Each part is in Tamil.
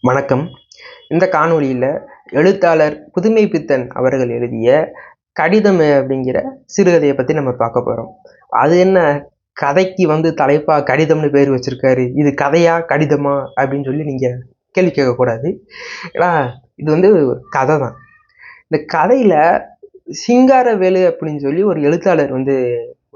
வணக்கம். இந்த காணொளியில் எழுத்தாளர் புதுமைப்பித்தன் அவர்கள் எழுதிய கடிதம் அப்படிங்கிற சிறுகதையை பற்றி நம்ம பார்க்க போகிறோம். அது என்ன கதைக்கு தலைப்பாக கடிதம்னு பேர் வச்சுருக்காரு, இது கதையா கடிதமா அப்படின்னு சொல்லி நீங்கள் கேள்வி கேட்கக்கூடாது. ஏன்னா இது கதை தான். இந்த கதையில் சிங்காரவேலு அப்படின்னு சொல்லி ஒரு எழுத்தாளர்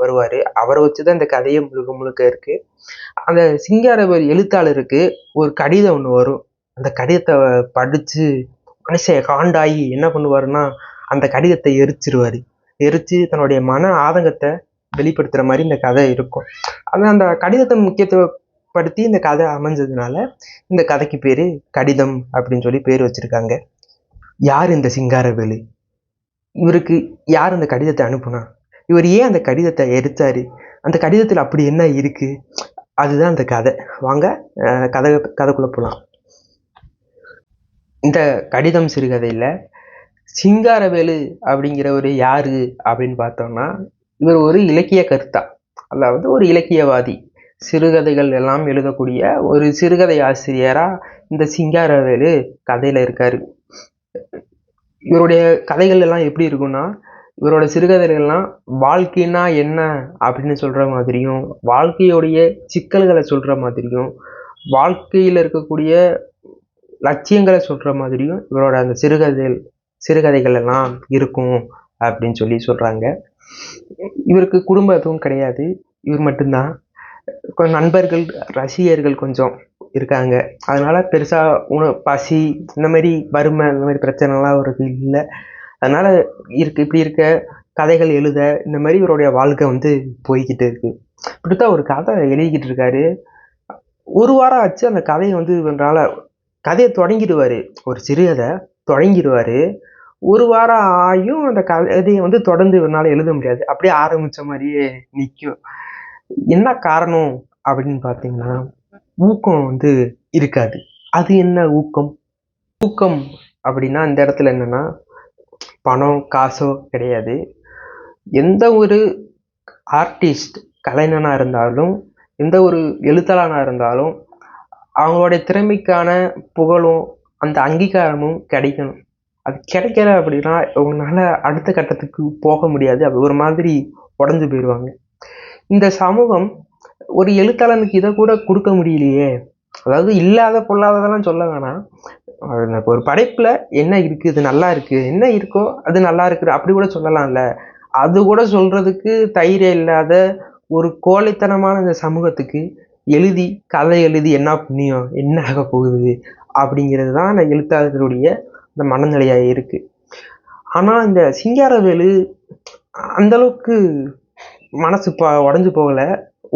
வருவார். அவரை வச்சு தான் இந்த கதையை முழுக்க முழுக்க இருக்குது. அந்த சிங்காரவேலு எழுத்தாளருக்கு ஒரு கடிதம் ஒன்று வரும். அந்த கடிதத்தை படித்து மனுஷன் காண்டாகி என்ன பண்ணுவாருன்னா, அந்த கடிதத்தை எரிச்சிருவார். எரித்து தன்னுடைய மன ஆதங்கத்தை வெளிப்படுத்துகிற மாதிரி இந்த கதை இருக்கும். ஆனால் அந்த கடிதத்தை முக்கியத்துவப்படுத்தி இந்த கதை அமைஞ்சதுனால இந்த கதைக்கு பேர் கடிதம் அப்படின்னு சொல்லி பேர் வச்சுருக்காங்க. யார் இந்த சிங்காரவேலு? இவருக்கு யார் அந்த கடிதத்தை அனுப்புனா? இவர் ஏன் அந்த கடிதத்தை எரித்தார்? அந்த கடிதத்தில் அப்படி என்ன இருக்குது? அதுதான் அந்த கதை. வாங்க கதைக்குள்ளே போகலாம். இந்த கடிதம் சிறுகதையில் சிங்காரவேலு அப்படிங்கிறவர் யார் அப்படின்னு பார்த்தோம்னா, இவர் ஒரு இலக்கிய கர்த்தா, அதாவது ஒரு இலக்கியவாதி. சிறுகதைகள் எல்லாம் எழுதக்கூடிய ஒரு சிறுகதை ஆசிரியராக இந்த சிங்காரவேலு கதையில் இருக்கார். இவருடைய கதைகள் எல்லாம் எப்படி இருக்குன்னா, இவரோட சிறுகதைகள்லாம் வாழ்க்கைன்னா என்ன அப்படின்னு சொல்கிற மாதிரியும், வாழ்க்கையோடைய சிக்கல்களை சொல்கிற மாதிரியும், வாழ்க்கையில் இருக்கக்கூடிய லட்சியங்களை சொல்கிற மாதிரியும் இவரோட அந்த சிறுகதைகள் எல்லாம் இருக்கும் அப்படின்னு சொல்லி சொல்கிறாங்க. இவருக்கு குடும்பம் எதுவும் கிடையாது, இவர் மட்டும்தான். கொஞ்சம் நண்பர்கள் ரசிகர்கள் கொஞ்சம் இருக்காங்க. அதனால் பெருசாக பசி இந்த மாதிரி வறுமை இந்த மாதிரி பிரச்சனைலாம் அவருக்கு இல்லை. அதனால் இப்படி இருக்க கதைகள் எழுத இந்த மாதிரி இவருடைய வாழ்க்கை போய்கிட்டு இருக்கு. இப்படித்தான் ஒரு கதை எழுதிக்கிட்டு இருக்காரு. ஒரு வாரம் ஆச்சு அந்த கதையை இவரால் கதையை தொடங்கிடுவார். ஒரு சிறுகதை தொடங்கிடுவார். ஒரு வாரம் ஆகியும் அந்த கதையை தொடர்ந்து இவரால் எழுத முடியாது. அப்படியே ஆரம்பித்த மாதிரியே நிற்கும். என்ன காரணம் அப்படின்னு பார்த்தீங்கன்னா, ஊக்கம் இருக்காது. அது என்ன ஊக்கம்? ஊக்கம் அப்படின்னா இந்த இடத்துல என்னென்னா, பணம் காசோ கிடையாது. எந்த ஒரு ஆர்டிஸ்ட் கலைஞனாக இருந்தாலும், எந்த ஒரு எழுத்தாளனாக இருந்தாலும் அவங்களுடைய திறமைக்கான புகழும் அந்த அங்கீகாரமும் கிடைக்கணும். அது கிடைக்கல அப்படின்னா அவங்களால அடுத்த கட்டத்துக்கு போக முடியாது. அது ஒரு மாதிரி உடஞ்சு போயிடுவாங்க. இந்த சமூகம் ஒரு எழுத்தாளனுக்கு இதை கூட கொடுக்க முடியலையே. அதாவது இல்லாத பொல்லாததெல்லாம் சொல்ல வேணாம், ஒரு படைப்பில் என்ன இருக்குது, இது நல்லா இருக்குது, என்ன இருக்கோ அது நல்லா இருக்குது அப்படி கூட சொல்லலாம்ல. அது கூட சொல்கிறதுக்கு தைரியம் இல்லாத ஒரு கோழைத்தனமான இந்த சமூகத்துக்கு கதை எழுதி என்ன புண்ணியம், என்ன ஆக போகுது அப்படிங்கிறது தான் அந்த எழுத்தாளர்களுடைய இந்த மனநிலையாக இருக்குது. ஆனால் இந்த சிங்காரவேலு அந்தளவுக்கு மனசு உடஞ்சி போகலை.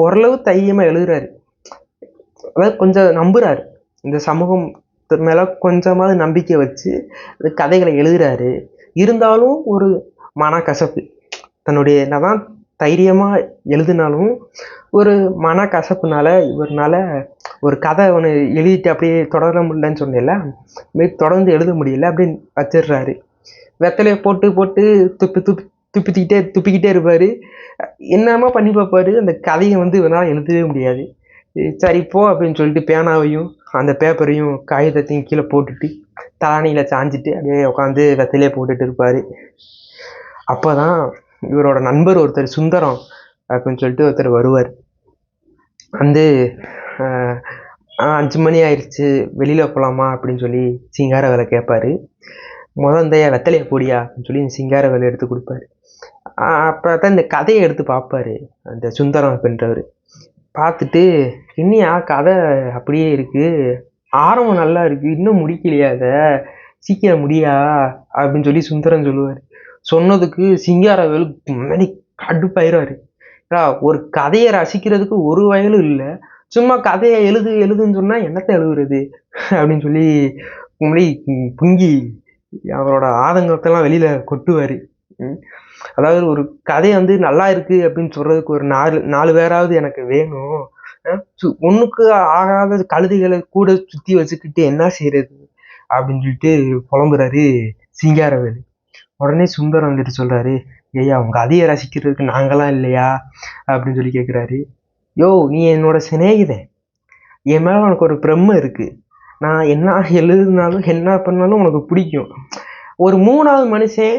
ஓரளவு தைரியமாக எழுதுறாரு. அதாவது கொஞ்சம் நம்புகிறாரு. இந்த சமூகம் மேலே கொஞ்சமாவது நம்பிக்கை வச்சு கதைகளை எழுதுறாரு. இருந்தாலும் ஒரு மனக்கசப்பு, தன்னுடைய என்னதான் தைரியமாக எழுதினாலும் ஒரு மனக்கசப்புனால இவர்னால ஒரு கதை ஒன்று எழுதிட்டு அப்படியே தொடர முடியலன்னு சொன்னேன்ல, தொடர்ந்து எழுத முடியல அப்படின்னு வச்சிடுறாரு. வெத்தலையை போட்டு போட்டு துப்பிக்கிட்டே இருப்பார். என்னமா பண்ணி பார்ப்பாரு, அந்த கதையை இவரால் எழுதவே முடியாது. சரி போ அப்படின்னு சொல்லிட்டு பேனாவையும் அந்த பேப்பரையும் காகிதத்தையும் கீழே போட்டுட்டு தானியில் சாஞ்சிட்டு அப்படியே உட்காந்து வெத்தலையை போட்டுட்டு இருப்பார். அப்போ தான் இவரோட நண்பர் ஒருத்தர் சுந்தரம் அப்படின்னு சொல்லிட்டு ஒருத்தர் வருவார். 5 மணி ஆயிடுச்சு, வெளியில் போகலாமா அப்படின்னு சொல்லி சிங்காரவேலை கேட்பார். வெத்தலையை போடியா அப்படின்னு சொல்லி சிங்காரவேலை எடுத்து கொடுப்பாரு. அப்போ தான் இந்த கதையை எடுத்து பார்ப்பார் அந்த சுந்தரம் அப்படின்றவர். பார்த்துட்டு, இன்னியா கதை அப்படியே இருக்குது, ஆரம்பம் நல்லா இருக்குது, இன்னும் முடிக்கலையா, அதை சீக்கிரம் முடியா அப்படின்னு சொல்லி சுந்தரம் சொல்லுவார். சொன்னதுக்கு சிங்காரவேலு முன்னாடி கடுப்பாயிடுவார். ஒரு கதையை ரசிக்கிறதுக்கு ஒரு வயலும் இல்லை, சும்மா கதையை எழுதுன்னு சொன்னால் என்னத்தை எழுதுறது அப்படின்னு சொல்லி முன்னாடி புங்கி அவரோட ஆதங்கத்தெல்லாம் வெளியில் கொட்டுவார். அதாவது ஒரு கதை நல்லா இருக்கு அப்படின்னு சொல்றதுக்கு ஒரு நாலு பேராவது எனக்கு வேணும். ஒன்றுக்கு ஆகாத கழுதைகளை கூட சுற்றி வச்சுக்கிட்டு என்ன செய்யறது அப்படின்னு சொல்லிட்டு புலம்புறாரு சிங்காரவேலு. உடனே சுந்தரம் சொல்றாரு, ஐயா உங்க கதையை ரசிக்கிறதுக்கு நாங்களாம் இல்லையா அப்படின்னு சொல்லி கேட்குறாரு. யோ நீ என்னோட சிநேகிதன், என் மேலே உனக்கு ஒரு பிரம்மை இருக்கு, நான் என்ன எழுதுனாலும் என்ன பண்ணாலும் உனக்கு பிடிக்கும். ஒரு 3வது மனுஷன்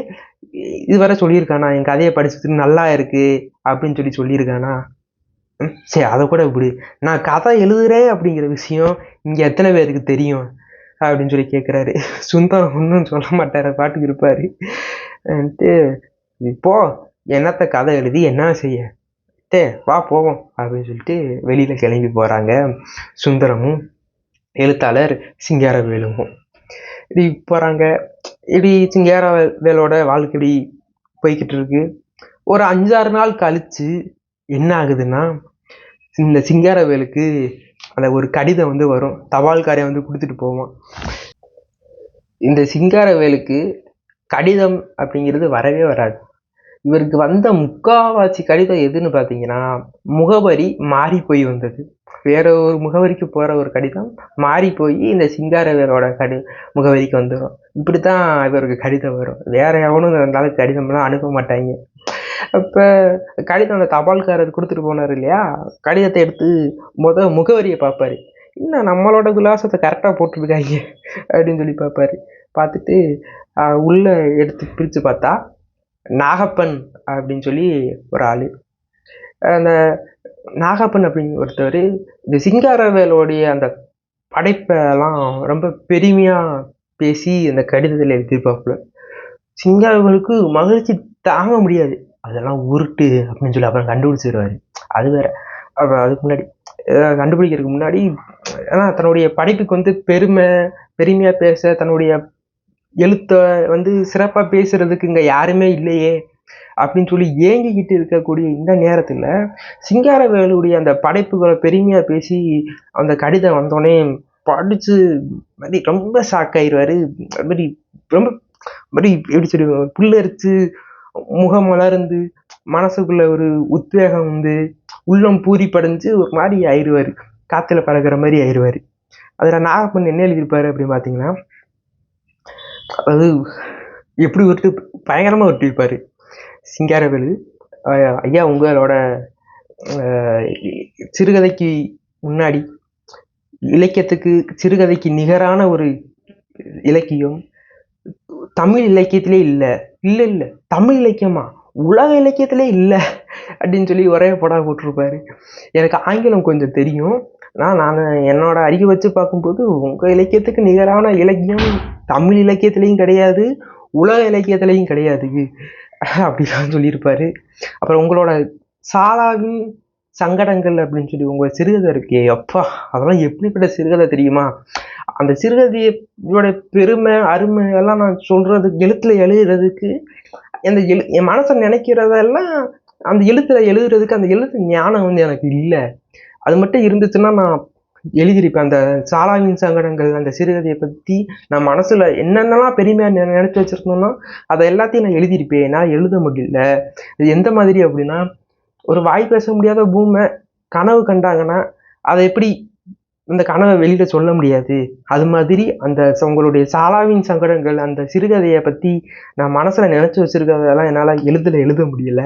இதுவரை சொல்லியிருக்கானா என் கதையை படிச்சுட்டு நல்லா இருக்கு அப்படின்னு சொல்லியிருக்கானா? சரி, அதை கூட இப்படி நான் கதை எழுதுறேன் அப்படிங்கிற விஷயம் இங்கே எத்தனை பேருக்கு தெரியும் அப்படின்னு கேட்குறாரு. சுந்தரம் ஒன்றும் சொல்ல மாட்டார், பாட்டுக்கு இருப்பார். இப்போ என்னத்த கதை எழுதி என்ன செய்ய, வா போவோம் அப்படின்னு சொல்லிட்டு வெளியில் கிளம்பி போகிறாங்க சுந்தரமும் எழுத்தாளர் சிங்காரவேலுவும். இப்படி போகிறாங்க. இப்படி சிங்காரவேலோட வாழ்க்கை இப்படி போய்கிட்டு இருக்கு. ஒரு 5-6 நாள் கழிச்சு என்ன ஆகுதுன்னா, இந்த சிங்காரவேலுக்கு அந்த ஒரு கடிதம் வரும். தபால்காரன் கொடுத்துட்டு போவான். இந்த சிங்காரவேலுக்கு கடிதம் அப்படிங்கிறது வரவே வராது. இவருக்கு வந்த முக்காவாசி கடிதம் எதுன்னு பார்த்தீங்கன்னா, முகவரி மாறி போய் வந்தது. வேற ஒரு முகவரிக்கு போகிற ஒரு கடிதம் மாறி போய் இந்த சிங்காரவேலோட முகவரிக்கு வந்துடும். இப்படித்தான் இவருக்கு கடிதம் வரும். வேற எவனும் இருந்தாலும் கடிதம்லாம் அனுப்ப மாட்டாங்க. அப்போ கடிதம் அந்த தபால்காரர் கொடுத்துட்டு போனார் இல்லையா, கடிதத்தை எடுத்து முகவரியை பார்ப்பாரு. இன்னும் நம்மளோட விலாசத்தை கரெக்டாக போட்டுருக்காங்க அப்படின்னு பார்ப்பாரு. பார்த்துட்டு உள்ள எடுத்து பிரித்து பார்த்தா நாகப்பன் அப்படின்னு ஒரு ஆள். அந்த நாகப்பன் அப்படின்னு ஒருத்தவர் இந்த சிங்காரவேலோடைய அந்த படைப்பெல்லாம் ரொம்ப பெருமையாக பேசி அந்த கடிதத்தில் எழுதியிருப்பாப்புல. சிங்காரவேலுக்கு மகிழ்ச்சி தாங்க முடியாது. அதெல்லாம் உருட்டு அப்படின்னு அப்புறம் கண்டுபிடிச்சிருவாரு. அது வேற. அப்புறம் அதுக்கு முன்னாடி கண்டுபிடிக்கிறதுக்கு முன்னாடி தன்னுடைய படைப்புக்கு பெருமையாக பேச, தன்னுடைய எழுத்தை சிறப்பாக பேசுறதுக்கு இங்கே யாருமே இல்லையே அப்படின்னு ஏங்கிக்கிட்டு இருக்கக்கூடிய இந்த நேரத்தில் சிங்காரவேலுடைய அந்த படைப்புகளை பெருமையாக பேசி அந்த கடிதம் வந்தோடனே படித்து மாதிரி ரொம்ப ஷாக் ஆயிடுவார். அது மாதிரி ரொம்ப மாதிரி எப்படி புல்லரிச்சு முகம் மலர்ந்து மனசுக்குள்ள ஒரு உத்வேகம் உள்ளம் பூரி படைஞ்சு ஒரு மாதிரி ஆயிடுவார். காற்றுல பறக்கிற மாதிரி ஆயிடுவார். அதில் நாகப்பன் என்ன எழுதியிருப்பாரு அப்படின்னு பார்த்தீங்கன்னா, அது எப்படி பயங்கரமாக உருட்டிருப்பாரு சிங்காரவேலு. ஐயா, உங்களோட சிறுகதைக்கு முன்னாடி இலக்கியத்துக்கு சிறுகதைக்கு நிகரான ஒரு இலக்கியம் தமிழ் இலக்கியத்திலே இல்லை. இல்லை தமிழ் இலக்கியமா, உலக இலக்கியத்திலே இல்லை அப்படின்னு ஒரே படா போட்டிருப்பாரு. எனக்கு ஆங்கிலம் கொஞ்சம் தெரியும். நான் என்னோட அறிக்கை வச்சு பார்க்கும்போது உங்கள் இலக்கியத்துக்கு நிகரான இலக்கியம் தமிழ் இலக்கியத்திலையும் கிடையாது, உலக இலக்கியத்திலையும் கிடையாது அப்படிலாம் சொல்லியிருப்பாரு. அப்புறம் உங்களோட சாலாவின் சங்கடங்கள் அப்படின்னு உங்கள் சிறுகதை இருக்கே, அப்பா அதெல்லாம் எப்படிப்பட்ட சிறுகதை தெரியுமா, அந்த சிறுகதையோட பெருமை அருமை எல்லாம் நான் சொல்றதுக்கு எழுத்துல எழுதுறதுக்கு என் மனசை நினைக்கிறதெல்லாம் அந்த எழுத்துல எழுதுறதுக்கு அந்த எழுத்து ஞானம் எனக்கு இல்லை. அது மட்டும் இருந்துச்சுன்னா நான் எழுதியிருப்பேன். அந்த சாலாவின் சங்கடங்கள் அந்த சிறுகதையை பற்றி நான் மனசுல என்னென்னலாம் பெருமையாக நினைச்சு வச்சிருக்கணும்னா அதை எல்லாத்தையும் நான் எழுதியிருப்பேன். நான் எழுத முடியல. இது எந்த மாதிரி அப்படின்னா, ஒரு வாய் பேச முடியாத பூமை கனவு கண்டாங்கன்னா அதை எப்படி அந்த கனவை வெளியில சொல்ல முடியாது, அது மாதிரி அந்த உங்களுடைய சாலாவின் சங்கடங்கள் அந்த சிறுகதையை பற்றி நான் மனசுல நினைச்சு வச்சிருக்கிறதெல்லாம் என்னால் எழுத முடியல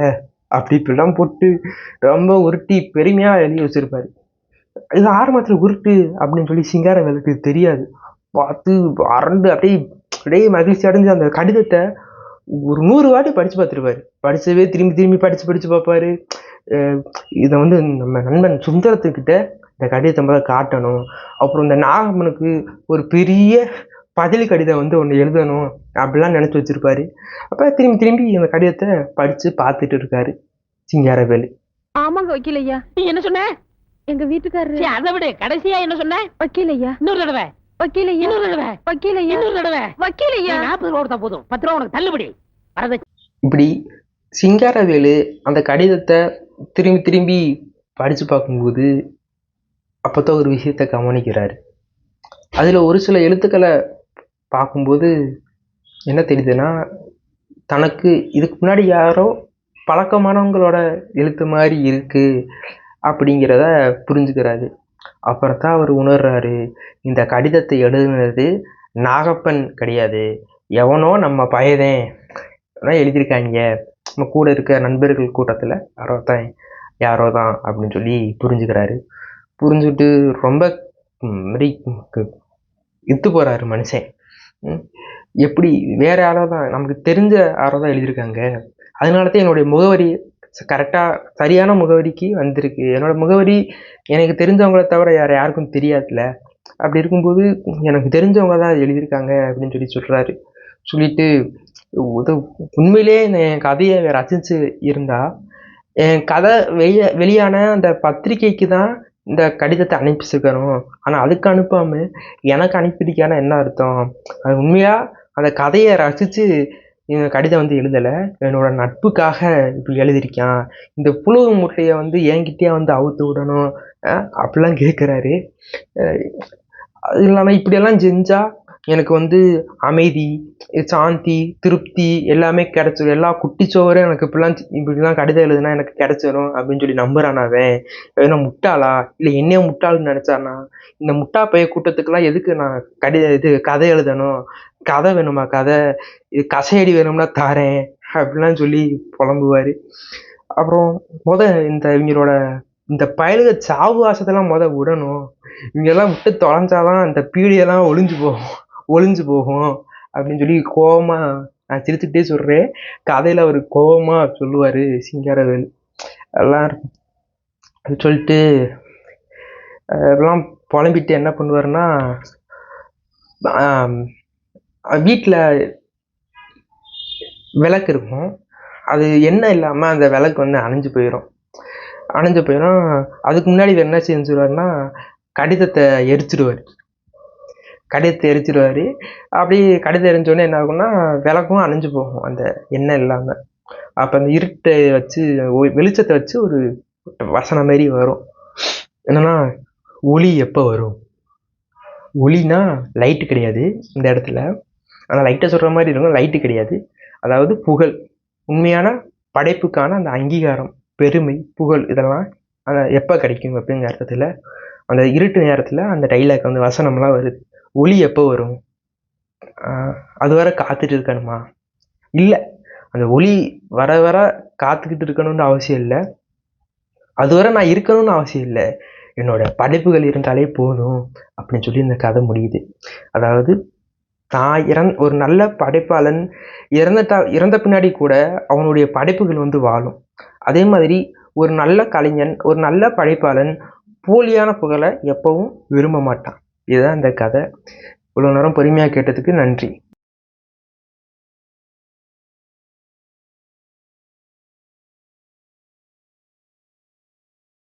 இப்படிலாம் போட்டு ரொம்ப உருட்டி பெருமையாக எழுதி வச்சிருப்பாரு. இது ஆரம்பத்தில் உருட்டு அப்படின்னு சிங்காரவேலுக்கு தெரியாது. பார்த்து அரண்டு அப்படியே மகிழ்ச்சி அடைஞ்சு அந்த கடிதத்தை ஒரு 100 வாட்டி படித்து பார்த்துருப்பாரு. படிச்சவே திரும்பி படித்து பார்ப்பாரு. இதை நம்ம நண்பன் சுந்தரத்துக்கிட்ட இந்த கடிதத்தை முதல்ல காட்டணும், அப்புறம் இந்த நாகம்மனுக்கு ஒரு பெரிய பதில் கடிதம் ஒன்று எழுதணும் அப்படிலாம் நினச்சி வச்சிருப்பாரு. அப்போ திரும்பி அந்த கடிதத்தை படித்து பார்த்துட்டு இருக்காரு சிங்காரவேலு. ஆமாங்க வக்கீல் ஐயா. நீ என்ன சொன்ன? எங்க வீட்டுக்காரரு. அதை விட கடைசியா என்ன சொன்ன? வக்கீல் ஐயா. இன்னொரு தடவை. வக்கீல் ஐயா. இன்னொரு தடவை. வக்கீல் ஐயா. இன்னொரு தடவை. வக்கீல் ஐயா. 40 ரூபா கொடுத்தா போதும், 10 ரூபா உனக்கு தள்ளுபடி. இப்படி சிங்காரவேலு அந்த கடிதத்தை திரும்பி படித்து பார்க்கும்போது அப்போதான் ஒரு விஷயத்தை கவனிக்கிறாரு. அதில் ஒரு சில எழுத்துக்களை பார்க்கும்போது என்ன தெரியுதுன்னா, தனக்கு இதுக்கு முன்னாடி யாரோ பழக்கமானவங்களோட எழுத்து மாதிரி இருக்கு அப்படிங்கிறத புரிஞ்சுக்கிறாரு. அப்புறத்தான் அவர் உணர்றாரு, இந்த கடிதத்தை எழுதுனது நாகப்பன் கிடையாது, எவனோ நம்ம பயதேன் எழுதியிருக்காங்க, நம்ம கூட இருக்க நண்பர்கள் கூட்டத்தில் யாரோ தான் அப்படின்னு புரிஞ்சுக்கிறாரு. புரிஞ்சுட்டு ரொம்ப இத்து போகிறாரு மனுஷன். எப்படி வேற யாரோ தான், நமக்கு தெரிஞ்ச யாரோ தான் எழுதியிருக்காங்க. அதனால தான் என்னுடைய முகவரி கரெக்டாக சரியான முகவரிக்கு வந்திருக்கு. என்னோட முகவரி எனக்கு தெரிஞ்சவங்கள தவிர யாருக்கும் தெரியாதுல்ல. அப்படி இருக்கும்போது எனக்கு தெரிஞ்சவங்க தான் எழுதியிருக்காங்க அப்படின்னு சொல்கிறாரு. சொல்லிட்டு உண்மையிலே என் கதையை ரசித்து இருந்தா என் கதை வெளியான அந்த பத்திரிகைக்கு தான் இந்த கடிதத்தை அனுப்பிச்சிருக்கணும். ஆனால் அதுக்கு அனுப்பாம எனக்கு அனுப்பியிருக்கான என்ன அர்த்தம்? அது உண்மையா அந்த கதையை ரசித்து இந்த கடிதம் எழுதலை, என்னோட நட்புக்காக இப்படி எழுதியிருக்கான். இந்த புழு முட்டையை என்கிட்டயே அவுத்து விடணும் அப்படிலாம் கேட்குறாரு. அது இல்லாமல் இப்படியெல்லாம் செஞ்சா எனக்கு அமைதி, சாந்தி, திருப்தி எல்லாமே கிடைச்சிடும். எல்லா குட்டிச்சோரும் எனக்கு இப்படிலாம் கடிதம் எழுதுனா எனக்கு கிடைச்சிடும் அப்படின்னு சொல்லி நம்புறான் அவன். ஏன்னா முட்டாளா இல்லை என்னைய முட்டாள்னு நினைச்சானா? இந்த முட்டா பைய கூட்டத்துக்கெல்லாம் எதுக்கு நான் கதை எழுதணும்? கதை வேணுமா? கதை இது கசையடி வேணும்னா தாரேன் அப்படிலாம் சொல்லி புலம்புவாரு. அப்புறம் இவங்களோட இந்த பயலுக சாவு வாசத்தெல்லாம் விடணும். இவங்கெல்லாம் விட்டு தொலைஞ்சாதான் அந்த பீடியெல்லாம் ஒளிஞ்சு போகும் அப்படின்னு சொல்லி கோவமா நான் சிரிச்சுக்கிட்டே சொல்றேன். கதையில அவர் கோவமா சொல்லுவாரு சிங்காரவேலு. எல்லாம் சொல்லிட்டு எல்லாம் புலம்பிட்டு என்ன பண்ணுவாருன்னா, வீட்டில் விளக்கு இருக்கும். அது எண்ணெய் இல்லாமல் அந்த விளக்கு அணைஞ்சு போயிடும். அதுக்கு முன்னாடி என்ன செஞ்சுருவாருன்னா கடிதத்தை எரிச்சிடுவார். அப்படி கடிதம் எரிஞ்சோடனே என்ன ஆகும்னா விளக்கும் அணைஞ்சு போகும் அந்த எண்ணெய் இல்லாமல். அப்போ அந்த இருட்டை வச்சு வெளிச்சத்தை வச்சு ஒரு வசனம் மாரி வரும். என்னன்னா, ஒளி எப்போ வரும்? ஒளினா லைட்டு கிடையாது இந்த இடத்துல. ஆனால் லைட்டை சொல்கிற மாதிரி இருக்கும், லைட்டு கிடையாது. அதாவது புகழ், உண்மையான படைப்புக்கான அந்த அங்கீகாரம், பெருமை, புகழ் இதெல்லாம் எப்போ கிடைக்கும் அப்படிங்கிற அர்த்தத்தில் அந்த இருட்டு நேரத்தில் அந்த டைலாக் வசனம்லாம் வருது. ஒளி எப்போ வரும்? அது வரை காத்துட்டு இருக்கணுமா? இல்லை, அந்த ஒளி வர வர காத்துக்கிட்டு இருக்கணும்னு அவசியம் இல்லை. அதுவரை நான் இருக்கணும்னு அவசியம் இல்லை, என்னோட படைப்புகள் இருந்தாலே போதும் அப்படின்னு சொல்லி இந்த கதை முடியுது. அதாவது நான் ஒரு நல்ல படைப்பாளன் இறந்த பின்னாடி கூட அவனுடைய படைப்புகள் வாழும். அதே மாதிரி ஒரு நல்ல கலைஞன், ஒரு நல்ல படைப்பாளன் போலியான புகழை எப்பவும் விரும்ப மாட்டான். இதுதான் இந்த கதை. இவ்வளோ நேரம் பொறுமையாக கேட்டதுக்கு நன்றி.